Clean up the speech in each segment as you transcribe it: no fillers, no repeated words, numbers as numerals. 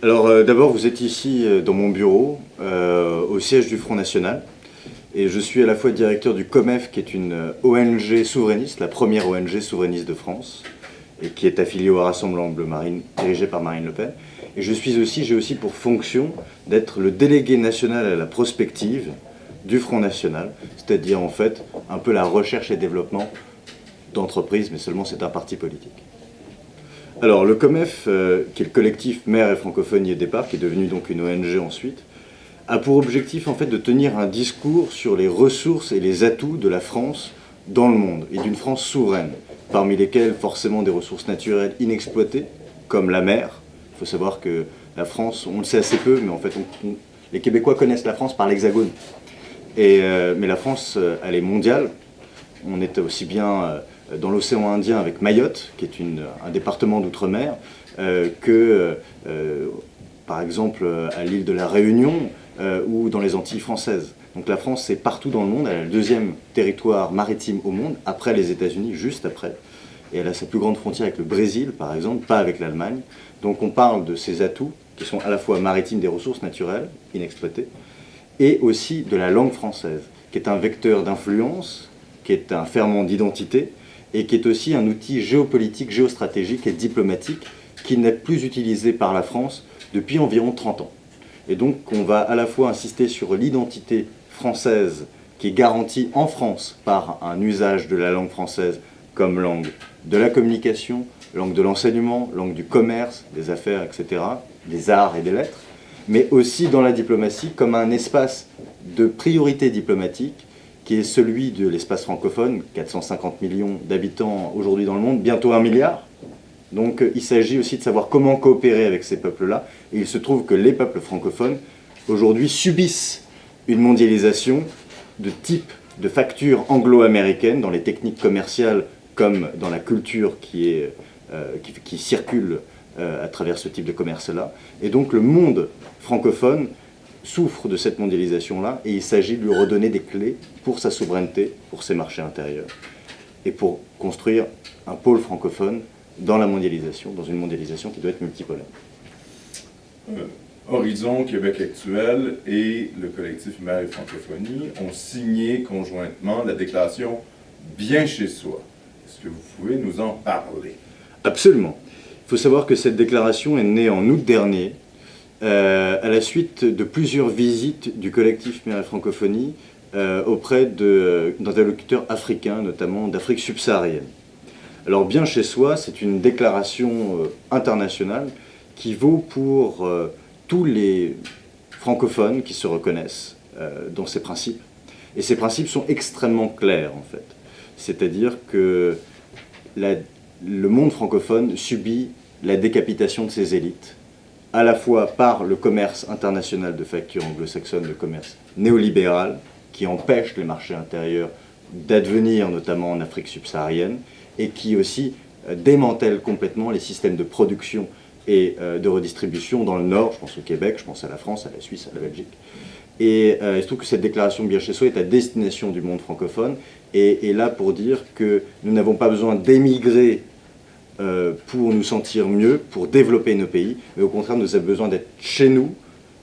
Alors d'abord, vous êtes ici dans mon bureau, au siège du Front National, et je suis à la fois directeur du COMEF, qui est une ONG souverainiste, la première ONG souverainiste de France, et qui est affiliée au Rassemblement Marine, dirigé par Marine Le Pen. Et j'ai aussi pour fonction d'être le délégué national à la prospective du Front National, c'est-à-dire en fait un peu la recherche et développement d'entreprises, mais seulement c'est un parti politique. Alors le COMEF, qui est le collectif Mères et Francophonie et Départ, qui est devenu donc une ONG ensuite, a pour objectif en fait de tenir un discours sur les ressources et les atouts de la France dans le monde, et d'une France souveraine, parmi lesquelles forcément des ressources naturelles inexploitées, comme la mer. Il faut savoir que la France, on le sait assez peu, mais en fait les Québécois connaissent la France par l'Hexagone. Mais la France, elle est mondiale. On est aussi bien dans l'océan Indien avec Mayotte, qui est un département d'outre-mer, par exemple à l'île de la Réunion ou dans les Antilles françaises. Donc la France, c'est partout dans le monde. Elle a le deuxième territoire maritime au monde, après les États-Unis, juste après. Et elle a sa plus grande frontière avec le Brésil, par exemple, pas avec l'Allemagne. Donc on parle de ces atouts qui sont à la fois maritimes, des ressources naturelles inexploitées, et aussi de la langue française, qui est un vecteur d'influence, qui est un ferment d'identité, et qui est aussi un outil géopolitique, géostratégique et diplomatique qui n'est plus utilisé par la France depuis environ 30 ans. Et donc on va à la fois insister sur l'identité française qui est garantie en France par un usage de la langue française comme langue de la communication, langue de l'enseignement, langue du commerce, des affaires, etc., des arts et des lettres, mais aussi dans la diplomatie comme un espace de priorité diplomatique qui est celui de l'espace francophone, 450 millions d'habitants aujourd'hui dans le monde, bientôt 1 milliard. Donc il s'agit aussi de savoir comment coopérer avec ces peuples-là. Et il se trouve que les peuples francophones, aujourd'hui, subissent une mondialisation de type de facture anglo-américaine dans les techniques commerciales comme dans la culture qui circule à travers ce type de commerce-là. Et donc le monde francophone souffre de cette mondialisation-là, et il s'agit de lui redonner des clés pour sa souveraineté, pour ses marchés intérieurs, et pour construire un pôle francophone dans la mondialisation, dans une mondialisation qui doit être multipolaire. Horizon Québec actuel et le collectif Mères et Francophonie ont signé conjointement la déclaration Bien chez soi. Est-ce que vous pouvez nous en parler? Absolument. Il faut savoir que cette déclaration est née en août dernier, à la suite de plusieurs visites du collectif Mères et Francophonie auprès d'interlocuteurs africains, notamment d'Afrique subsaharienne. Alors Bien chez soi, c'est une déclaration internationale qui vaut pour tous les francophones qui se reconnaissent dans ces principes. Et ces principes sont extrêmement clairs en fait. C'est-à-dire que le monde francophone subit la décapitation de ses élites, à la fois par le commerce international de facture anglo-saxonne, le commerce néolibéral, qui empêche les marchés intérieurs d'advenir, notamment en Afrique subsaharienne, et qui aussi démantèle complètement les systèmes de production et de redistribution dans le Nord. Je pense au Québec, je pense à la France, à la Suisse, à la Belgique. Et il se trouve que cette déclaration Bien chez soi est à destination du monde francophone, et est là pour dire que nous n'avons pas besoin d'émigrer pour nous sentir mieux, pour développer nos pays, mais au contraire, nous avons besoin d'être chez nous,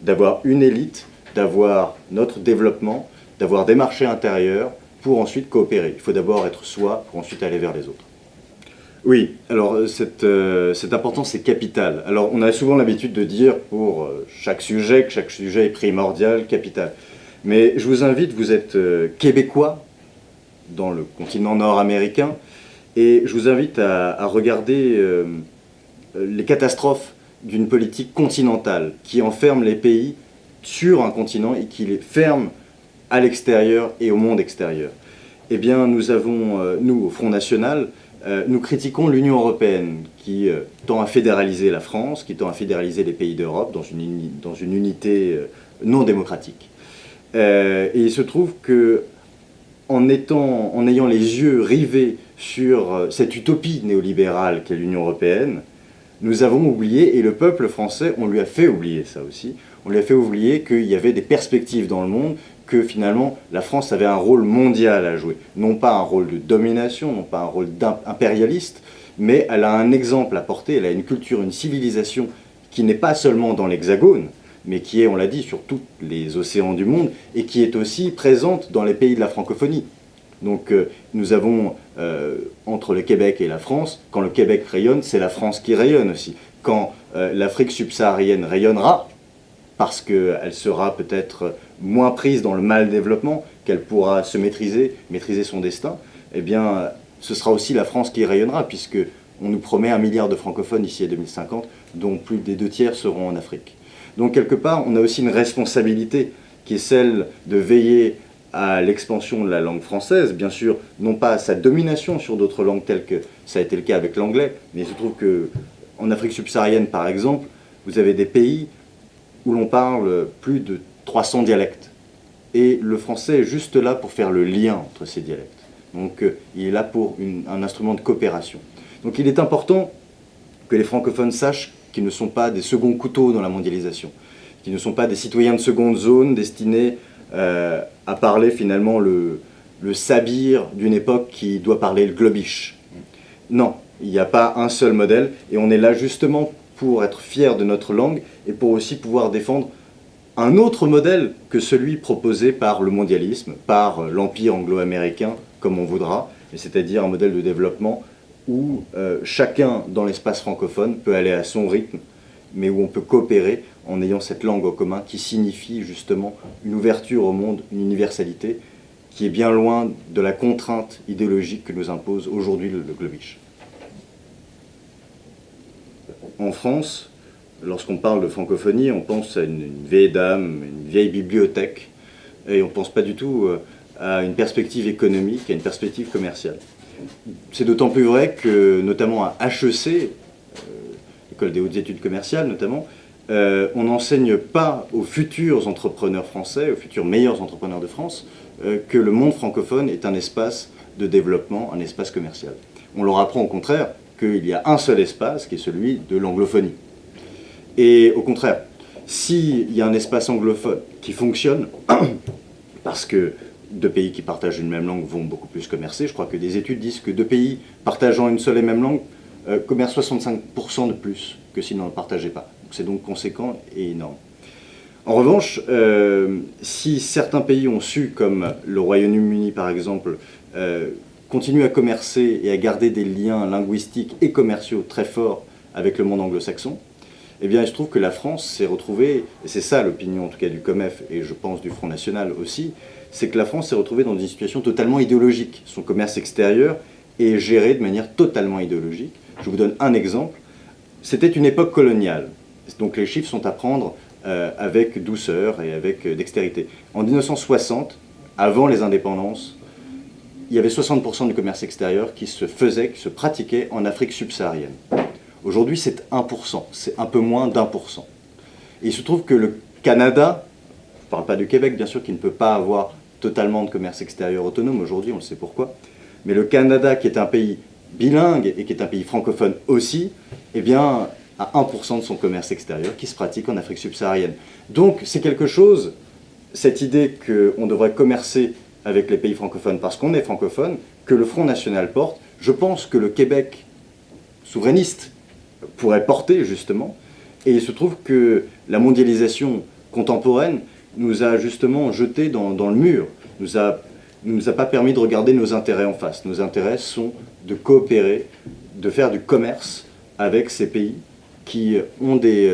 d'avoir une élite, d'avoir notre développement, d'avoir des marchés intérieurs, pour ensuite coopérer. Il faut d'abord être soi, pour ensuite aller vers les autres. Oui, alors cette importance est capitale. Alors on a souvent l'habitude de dire pour chaque sujet que chaque sujet est primordial, capital. Mais je vous invite, vous êtes québécois dans le continent nord-américain, et je vous invite à regarder les catastrophes d'une politique continentale qui enferme les pays sur un continent et qui les ferme à l'extérieur et au monde extérieur. Eh bien, nous avons, nous, au Front National, nous critiquons l'Union européenne qui tend à fédéraliser la France, qui tend à fédéraliser les pays d'Europe dans une unité non démocratique. Et il se trouve que en ayant les yeux rivés sur cette utopie néolibérale qu'est l'Union européenne, nous avons oublié, et le peuple français, on lui a fait oublier ça aussi, on lui a fait oublier qu'il y avait des perspectives dans le monde, que finalement la France avait un rôle mondial à jouer. Non pas un rôle de domination, non pas un rôle d'impérialiste, mais elle a un exemple à porter, elle a une culture, une civilisation qui n'est pas seulement dans l'Hexagone, mais qui est, on l'a dit, sur tous les océans du monde, et qui est aussi présente dans les pays de la francophonie. Donc nous avons, entre le Québec et la France, quand le Québec rayonne, c'est la France qui rayonne aussi. Quand l'Afrique subsaharienne rayonnera, parce qu'elle sera peut-être moins prise dans le mal développement, qu'elle pourra se maîtriser son destin, eh bien, ce sera aussi la France qui rayonnera, puisque on nous promet 1 milliard de francophones d'ici à 2050, dont plus des 2 tiers seront en Afrique. Donc, quelque part, on a aussi une responsabilité qui est celle de veiller à l'expansion de la langue française, bien sûr, non pas à sa domination sur d'autres langues telles que ça a été le cas avec l'anglais, mais il se trouve qu'en Afrique subsaharienne, par exemple, vous avez des pays où l'on parle plus de 300 dialectes. Et le français est juste là pour faire le lien entre ces dialectes. Donc il est là pour un instrument de coopération. Donc il est important que les francophones sachent qu'ils ne sont pas des seconds couteaux dans la mondialisation, qu'ils ne sont pas des citoyens de seconde zone destinés à parler finalement le sabir d'une époque qui doit parler le globish. Non, il n'y a pas un seul modèle, et on est là justement pour être fiers de notre langue et pour aussi pouvoir défendre un autre modèle que celui proposé par le mondialisme, par l'empire anglo-américain, comme on voudra, c'est-à-dire un modèle de développement où chacun dans l'espace francophone peut aller à son rythme, mais où on peut coopérer en ayant cette langue en commun qui signifie justement une ouverture au monde, une universalité qui est bien loin de la contrainte idéologique que nous impose aujourd'hui le globish. En France, lorsqu'on parle de francophonie, on pense à une vieille dame, une vieille bibliothèque, et on ne pense pas du tout à une perspective économique, à une perspective commerciale. C'est d'autant plus vrai que, notamment à HEC, l'École des hautes études commerciales notamment, on n'enseigne pas aux futurs entrepreneurs français, aux futurs meilleurs entrepreneurs de France, que le monde francophone est un espace de développement, un espace commercial. On leur apprend au contraire qu'il y a un seul espace, qui est celui de l'anglophonie. Et au contraire, s'il y a un espace anglophone qui fonctionne, parce que 2 pays qui partagent une même langue vont beaucoup plus commercer, je crois que des études disent que 2 pays partageant une seule et même langue commercent 65% de plus que s'ils n'en partageaient pas. C'est donc conséquent et énorme. En revanche, si certains pays ont su, comme le Royaume-Uni par exemple, continuer à commercer et à garder des liens linguistiques et commerciaux très forts avec le monde anglo-saxon, eh bien il se trouve que la France s'est retrouvée, et c'est ça l'opinion en tout cas du COMEF et je pense du Front National aussi, c'est que la France s'est retrouvée dans une situation totalement idéologique. Son commerce extérieur est géré de manière totalement idéologique. Je vous donne un exemple. C'était une époque coloniale, donc les chiffres sont à prendre avec douceur et avec dextérité. En 1960, avant les indépendances, il y avait 60% du commerce extérieur qui se faisait, qui se pratiquait en Afrique subsaharienne. Aujourd'hui, c'est 1%, c'est un peu moins d'1%. Et il se trouve que le Canada, je ne parle pas du Québec bien sûr, qui ne peut pas avoir totalement de commerce extérieur autonome aujourd'hui, on le sait pourquoi, mais le Canada qui est un pays bilingue et qui est un pays francophone aussi, eh bien, a 1% de son commerce extérieur qui se pratique en Afrique subsaharienne. Donc c'est quelque chose, cette idée qu'on devrait commercer avec les pays francophones parce qu'on est francophone, que le Front National porte, je pense que le Québec souverainiste pourrait porter justement, et il se trouve que la mondialisation contemporaine nous a justement jetés dans le mur, nous a pas permis de regarder nos intérêts en face. Nos intérêts sont de coopérer, de faire du commerce avec ces pays qui ont des,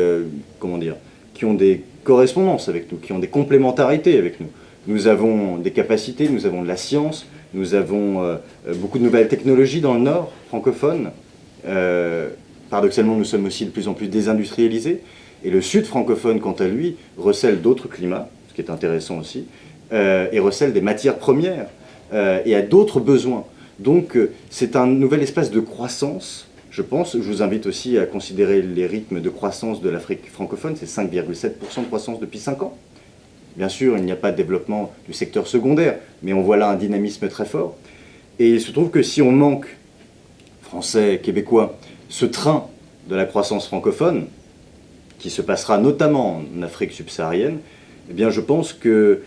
qui ont des correspondances avec nous, qui ont des complémentarités avec nous. Nous avons des capacités, nous avons de la science, nous avons beaucoup de nouvelles technologies dans le Nord francophone. Paradoxalement, nous sommes aussi de plus en plus désindustrialisés. Et le Sud francophone, quant à lui, recèle d'autres climats, ce qui est intéressant aussi, et recèle des matières premières et a d'autres besoins. Donc c'est un nouvel espace de croissance, je pense. Je vous invite aussi à considérer les rythmes de croissance de l'Afrique francophone, c'est 5,7% de croissance depuis 5 ans. Bien sûr, il n'y a pas de développement du secteur secondaire, mais on voit là un dynamisme très fort. Et il se trouve que si on manque, Français, Québécois, ce train de la croissance francophone, qui se passera notamment en Afrique subsaharienne, eh bien je pense que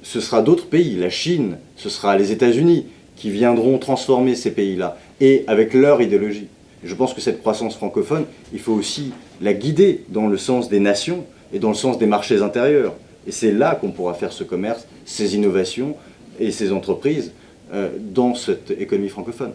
ce sera d'autres pays, la Chine, ce sera les États-Unis, qui viendront transformer ces pays-là, et avec leur idéologie. Je pense que cette croissance francophone, il faut aussi la guider dans le sens des nations et dans le sens des marchés intérieurs. Et c'est là qu'on pourra faire ce commerce, ces innovations et ces entreprises dans cette économie francophone.